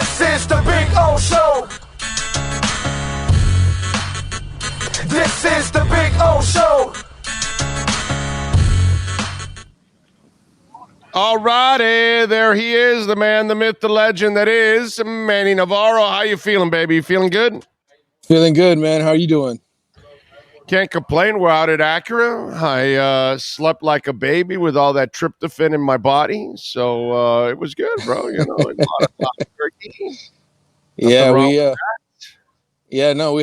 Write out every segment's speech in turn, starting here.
This is the Big O Show. This is the Big O Show. All righty, there he is, the man, the myth, the legend that is Manny Navarro. How you feeling, baby? You feeling good? Feeling good, man. How are you doing? Can't complain. We're out at Acura. I slept like a baby with all that tryptophan in my body, so it was good, bro. You know, a lot of turkey. Yeah, we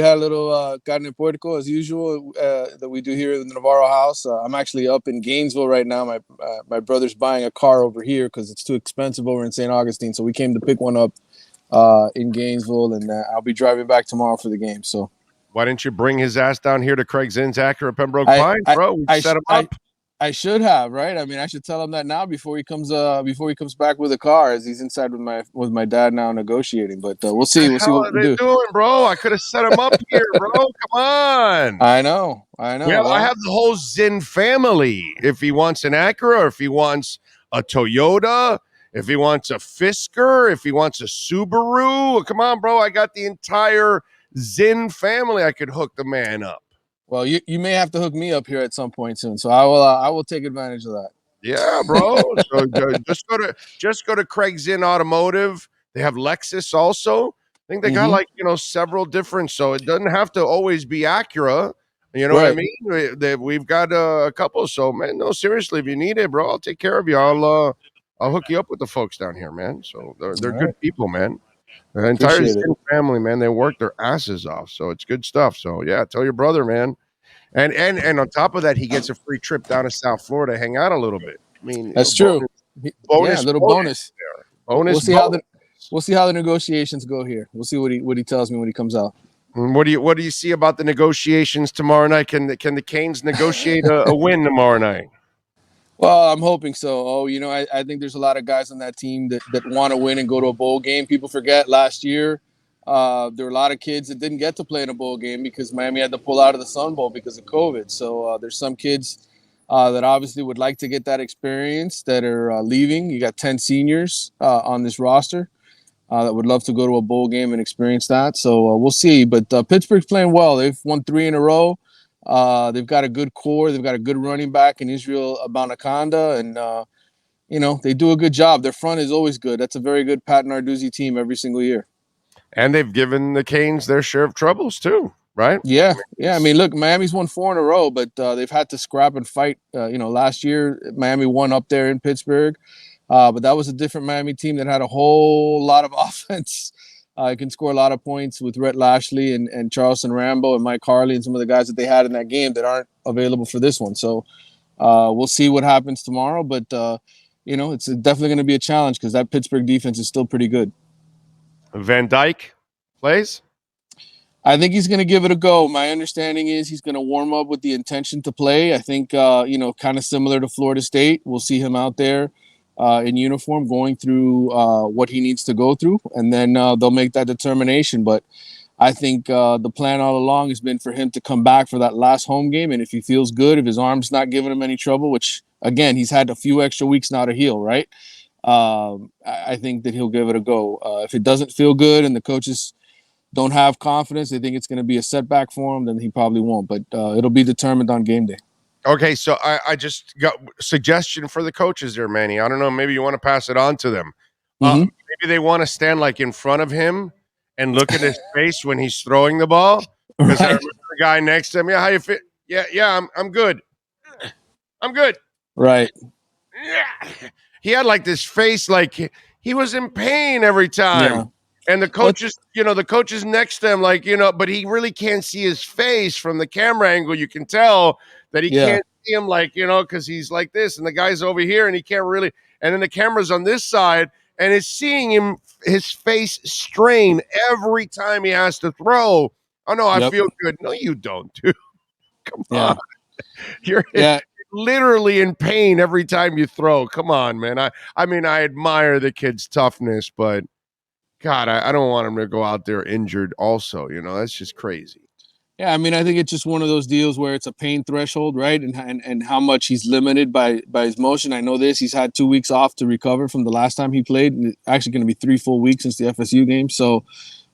had a little carne puerco as usual that we do here in the Navarro house. I'm actually up in Gainesville right now. My brother's buying a car over here because it's too expensive over in St. Augustine. So we came to pick one up in Gainesville, and I'll be driving back tomorrow for the game. So why didn't you bring his ass down here to Craig's Inn's Acura Pembroke Pines, bro? We set him up. I should have, right? I mean, I should tell him that now before he comes back with a car, as he's inside with my dad now negotiating. But we'll see. We'll see what we do. Doing, bro? I could have set him up here, bro. Come on. I know. Well, I have the whole Zinn family. If he wants an Acura, or if he wants a Toyota, if he wants a Fisker, if he wants a Subaru, come on, bro. I got the entire Zinn family. I could hook the man up. Well, you may have to hook me up here at some point soon, so I will take advantage of that. Yeah, bro. So just go to Craig's Inn Automotive. They have Lexus also. I think they got several different. So it doesn't have to always be Acura. You know what I mean? We've got a couple. So man, no, seriously, if you need it, bro, I'll take care of you. I'll hook you up with the folks down here, man. So they're good people, man. The entire Zinn family, man, they work their asses off. So it's good stuff. So yeah, tell your brother, man. And on top of that, he gets a free trip down to South Florida, hang out a little bit. I mean, that's true. Bonus, little bonus. Bonus. We'll see how the negotiations go here. We'll see what he tells me when he comes out. What do you see about the negotiations tomorrow night? Can the Canes negotiate a win tomorrow night? Well, I'm hoping so. I think there's a lot of guys on that team that want to win and go to a bowl game. People forget last year. There were a lot of kids that didn't get to play in a bowl game because Miami had to pull out of the Sun Bowl because of COVID. So there's some kids that obviously would like to get that experience that are leaving. You got 10 seniors on this roster that would love to go to a bowl game and experience that. So we'll see. But Pittsburgh's playing well. They've won 3 in a row. They've got a good core. They've got a good running back in Israel Abanikanda. And, they do a good job. Their front is always good. That's a very good Pat Narduzzi team every single year. And they've given the Canes their share of troubles too, right? Yeah. I mean, look, Miami's won 4 in a row, but they've had to scrap and fight. Last year, Miami won up there in Pittsburgh, but that was a different Miami team that had a whole lot of offense. Can score a lot of points with Rhett Lashley and Charleston Rambo and Mike Harley and some of the guys that they had in that game that aren't available for this one. So we'll see what happens tomorrow, but it's definitely going to be a challenge because that Pittsburgh defense is still pretty good. Van Dyke plays? I think he's going to give it a go. My understanding is he's going to warm up with the intention to play. I think, kind of similar to Florida State. We'll see him out there in uniform going through what he needs to go through, and then they'll make that determination. But I think the plan all along has been for him to come back for that last home game, and if he feels good, if his arm's not giving him any trouble, which, again, he's had a few extra weeks now to heal, right? I think that he'll give it a go. If it doesn't feel good and the coaches don't have confidence, they think it's going to be a setback for him, then he probably won't. But it'll be determined on game day. Okay, so I just got a suggestion for the coaches there, Manny. I don't know, maybe you want to pass it on to them. Maybe they want to stand like in front of him and look at his face when he's throwing the ball. Because I remember the guy next to him, how you fit? Yeah, I'm good. I'm good. Right. Yeah. He had like this face like he was in pain every time. Yeah. And the coaches, the coaches next to him, but he really can't see his face from the camera angle. You can tell that he can't see him because he's like this. And the guy's over here and he can't really. And then the camera's on this side and it's seeing him, his face strain every time he has to throw. Oh, no, I feel good. No, you don't, dude. Come on. You're literally in pain every time you throw. Come on, man. I mean, I admire the kid's toughness, but God, I don't want him to go out there injured also. That's just crazy. Yeah, I mean, I think it's just one of those deals where it's a pain threshold, right? And how much he's limited by his motion. I know this. He's had 2 weeks off to recover from the last time he played. And it's actually going to be 3 full weeks since the FSU game. So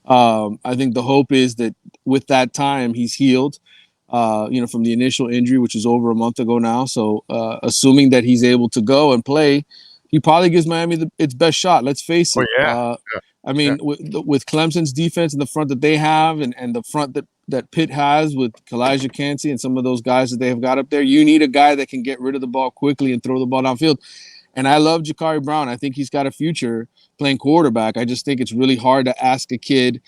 I think the hope is that with that time, he's healed, from the initial injury, which is over a month ago now. So assuming that he's able to go and play, he probably gives Miami its best shot. Let's face it. Yeah. I mean, with Clemson's defense and the front that they have, and the front that Pitt has with Kalijah Kancey and some of those guys that they have got up there, you need a guy that can get rid of the ball quickly and throw the ball downfield. And I love Ja'Carri Brown. I think he's got a future playing quarterback. I just think it's really hard to ask a kid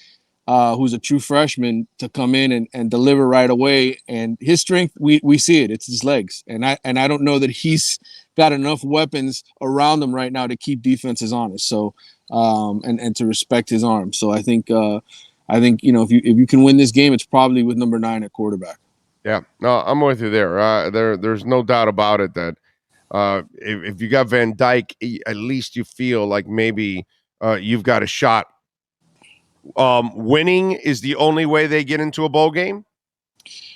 who's a true freshman to come in and deliver right away. And his strength, we see it. It's his legs. And I don't know that he's got enough weapons around him right now to keep defenses honest. So and to respect his arm. So I think if you can win this game, it's probably with number 9 at quarterback. Yeah, no, I'm with you there. There's no doubt about it that if you got Van Dyke, at least you feel like maybe you've got a shot. Winning is the only way they get into a bowl game.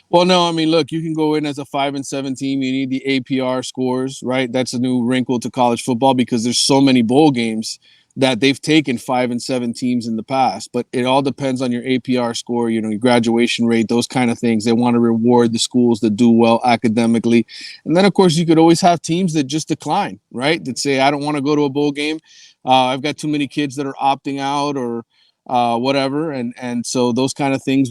Well, no, I mean, look, you can go in as a 5-7 team. You need the APR scores, right? That's a new wrinkle to college football because there's so many bowl games that they've taken 5-7 teams in the past. But it all depends on your APR score, your graduation rate, those kind of things. They want to reward the schools that do well academically. And then, of course, you could always have teams that just decline, right? That say, I don't want to go to a bowl game. I've got too many kids that are opting out or whatever. And so those kind of things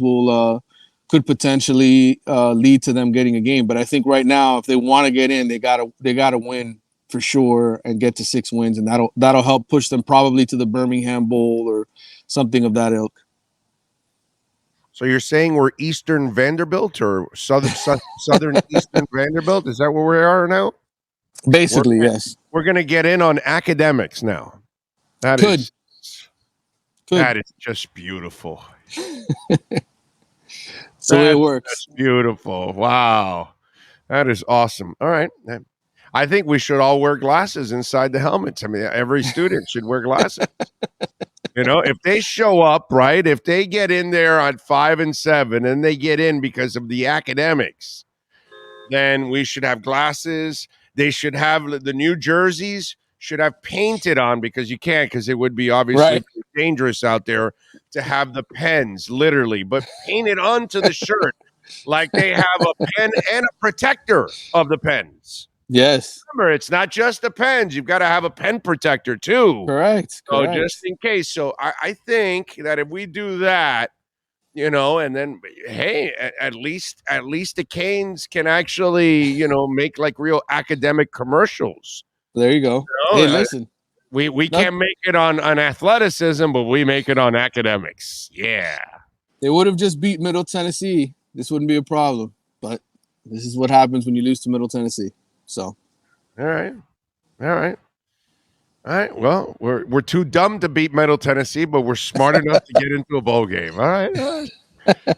could potentially lead to them getting a game. But I think right now, if they want to get in, they gotta win for sure and get to 6 wins, and that'll help push them probably to the Birmingham Bowl or something of that ilk. So you're saying we're Eastern Vanderbilt or Southern Eastern Vanderbilt? Is that where we are now? Basically, yes. We're going to get in on academics now. That is just beautiful. So it works. That's beautiful. Wow. That is awesome. All right. I think we should all wear glasses inside the helmets. I mean, every student should wear glasses. If they show up, right, if they get in there on 5-7 and they get in because of the academics, then we should have glasses. They should have the new jerseys should have painted on because you can't, because it would be obviously dangerous out there to have the pens literally, but painted onto the shirt like they have a pen and a protector of the pens. Yes. Remember, it's not just the pens. You've got to have a pen protector too. Correct. So just in case. So I think that if we do that, and then, hey, at least the Canes can actually, make like real academic commercials. There you go. Hey, listen. We can't make it on athleticism, but we make it on academics. Yeah. They would have just beat Middle Tennessee. This wouldn't be a problem. But this is what happens when you lose to Middle Tennessee. So, all right. Well, we're too dumb to beat Middle Tennessee, but we're smart enough to get into a bowl game. All right.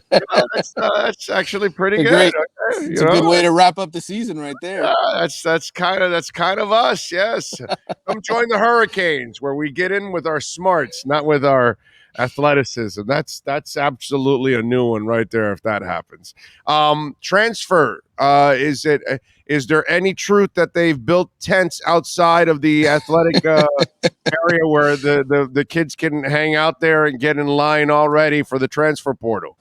That's actually pretty good. Okay. It's a good way to wrap up the season, right there. That's kind of us. Yes. Come join the Hurricanes, where we get in with our smarts, not with our athleticism. That's absolutely a new one right there. If that happens, transfer. Is there any truth that they've built tents outside of the athletic area where the kids can hang out there and get in line already for the transfer portal?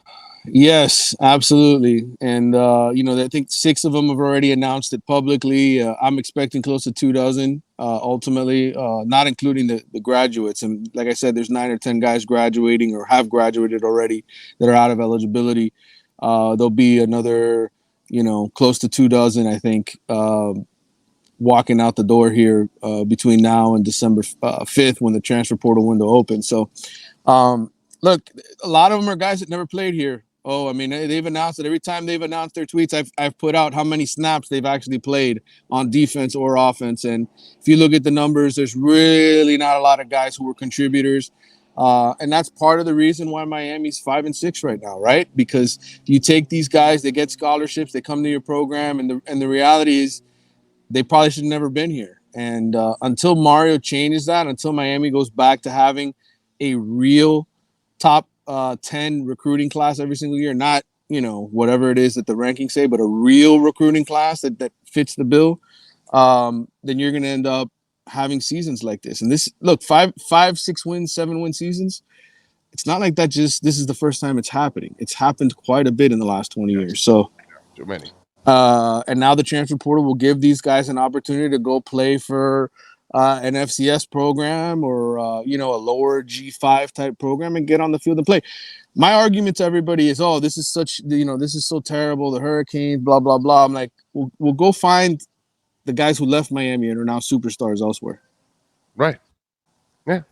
Yes, absolutely. And, I think 6 of them have already announced it publicly. I'm expecting close to 24 ultimately, not including the graduates. And like I said, there's 9 or 10 guys graduating or have graduated already that are out of eligibility. There'll be another, close to 24, I think, walking out the door here between now and December 5th when the transfer portal window opens. So, look, a lot of them are guys that never played here. Oh, I mean, they've announced it. Every time they've announced their tweets, I've put out how many snaps they've actually played on defense or offense. And if you look at the numbers, there's really not a lot of guys who were contributors. And that's part of the reason why Miami's 5-6 right now, right? Because you take these guys, they get scholarships, they come to your program, and the reality is they probably should have never been here. And until Mario changes that, until Miami goes back to having a real top 10 recruiting class every single year, not whatever it is that the rankings say, but a real recruiting class that fits the bill, then you're going to end up having seasons like this. And this, look, 5, 6 wins, 7 win seasons. It's not like that. This is the first time it's happening. It's happened quite a bit in the last 20 years. So too many. And now the transfer portal will give these guys an opportunity to go play for an FCS program or a lower G5 type program and get on the field and play. My argument to everybody is, oh, this is so terrible. The Hurricanes, blah blah blah. I'm like, we'll go find the guys who left Miami and are now superstars elsewhere. Right. Yeah.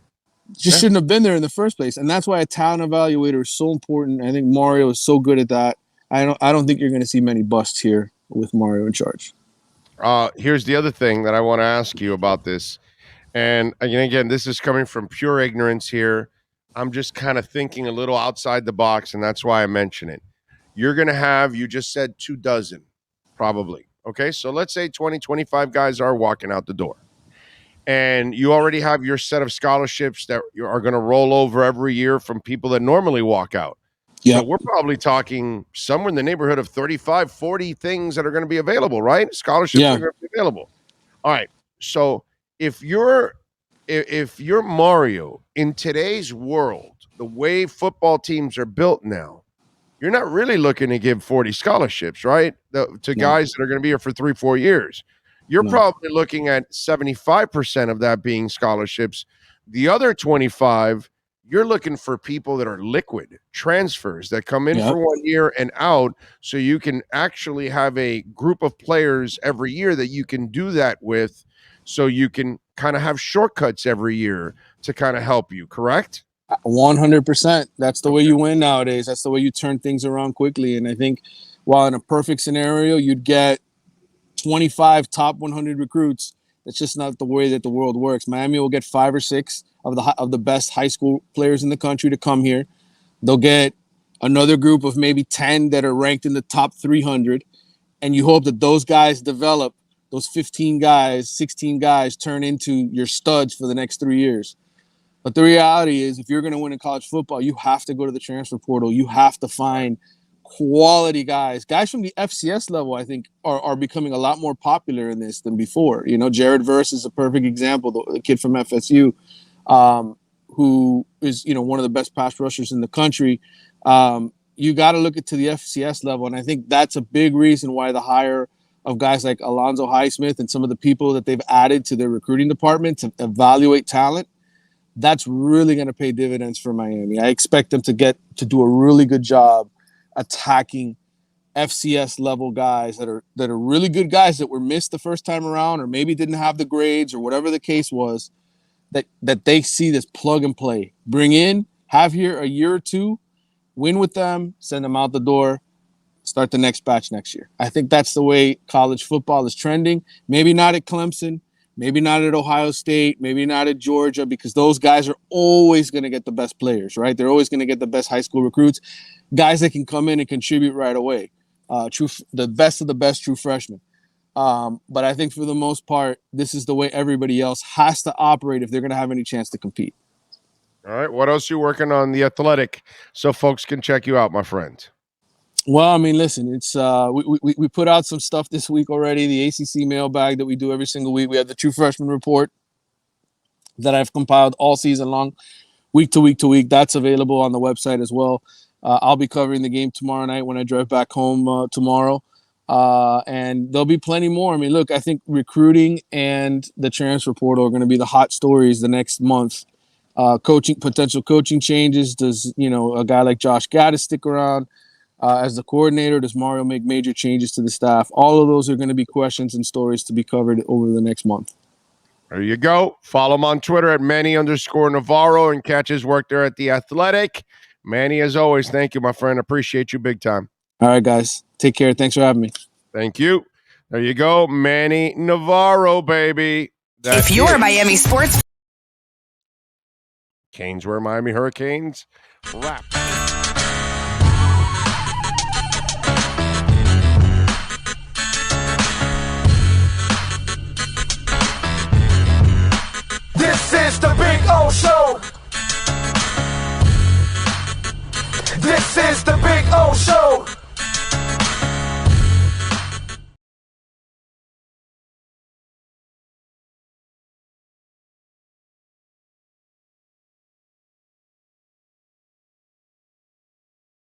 Just shouldn't have been there in the first place, and that's why a talent evaluator is so important. I think Mario is so good at that. I don't think you're going to see many busts here with Mario in charge. Here's the other thing that I want to ask you about this. And again, this is coming from pure ignorance here. I'm just kind of thinking a little outside the box, and that's why I mention it. You're going to have, you just said 24, probably. Okay, so let's say 20, 25 guys are walking out the door. And you already have your set of scholarships that are going to roll over every year from people that normally walk out. Yep. So we're probably talking somewhere in the neighborhood of 35, 40 things that are going to be available, right? Scholarships are going to be available. All right. So if you're Mario, in today's world, the way football teams are built now, you're not really looking to give 40 scholarships, right? To guys that are going to be here for 3-4 years. You're probably looking at 75% of that being scholarships. The other 25, you're looking for people that are liquid transfers that come in for 1 year and out, so you can actually have a group of players every year that you can do that with, so you can kind of have shortcuts every year to kind of help you, correct? 100%. That's the way you win nowadays. That's the way you turn things around quickly. And I think while in a perfect scenario, you'd get 25 top 100 recruits, that's just not the way that the world works. Miami will get 5 or 6 of the best high school players in the country to come here. They'll get another group of maybe 10 that are ranked in the top 300. And you hope that those guys develop, those 15 guys, 16 guys turn into your studs for the next 3 years. But the reality is, if you're going to win in college football, you have to go to the transfer portal. You have to find quality guys. Guys from the FCS level, I think, are becoming a lot more popular in this than before. Jared Verse is a perfect example, the kid from FSU, who is, one of the best pass rushers in the country. You got to look to the FCS level, and I think that's a big reason why the hire of guys like Alonzo Highsmith and some of the people that they've added to their recruiting department to evaluate talent, that's really going to pay dividends for Miami. I expect them to do a really good job attacking FCS level guys that are really good guys that were missed the first time around, or maybe didn't have the grades, or whatever the case was, that they see this plug and play. Bring in, have here a year or two, win with them, send them out the door, start the next batch next year. I think that's the way college football is trending. Maybe not at Clemson, maybe not at Ohio State, maybe not at Georgia, because those guys are always going to get the best players, right? They're always going to get the best high school recruits, guys that can come in and contribute right away. The best of the best true freshmen. But I think for the most part, this is the way everybody else has to operate if they're going to have any chance to compete. All right. What else are you working on The Athletic so folks can check you out, my friend? Well, I mean, listen, it's we put out some stuff this week already, the ACC mailbag that we do every single week. We have the True Freshman Report that I've compiled all season long, week to week to week. That's available on the website as well. I'll be covering the game tomorrow night when I drive back home tomorrow. And there'll be plenty more. I mean, look, I think recruiting and the transfer portal are going to be the hot stories the next month. Potential coaching changes. Does, a guy like Josh Gaddis stick around as the coordinator? Does Mario make major changes to the staff? All of those are going to be questions and stories to be covered over the next month. There you go. Follow him on Twitter at Manny_Navarro and catch his work there at The Athletic. Manny, as always, thank you, my friend. Appreciate you big time. All right, guys. Take care. Thanks for having me. Thank you. There you go. Manny Navarro, baby. If you're Miami sports. Canes were Miami Hurricanes. Wrap. This is the Big O Show. This is the Big O Show.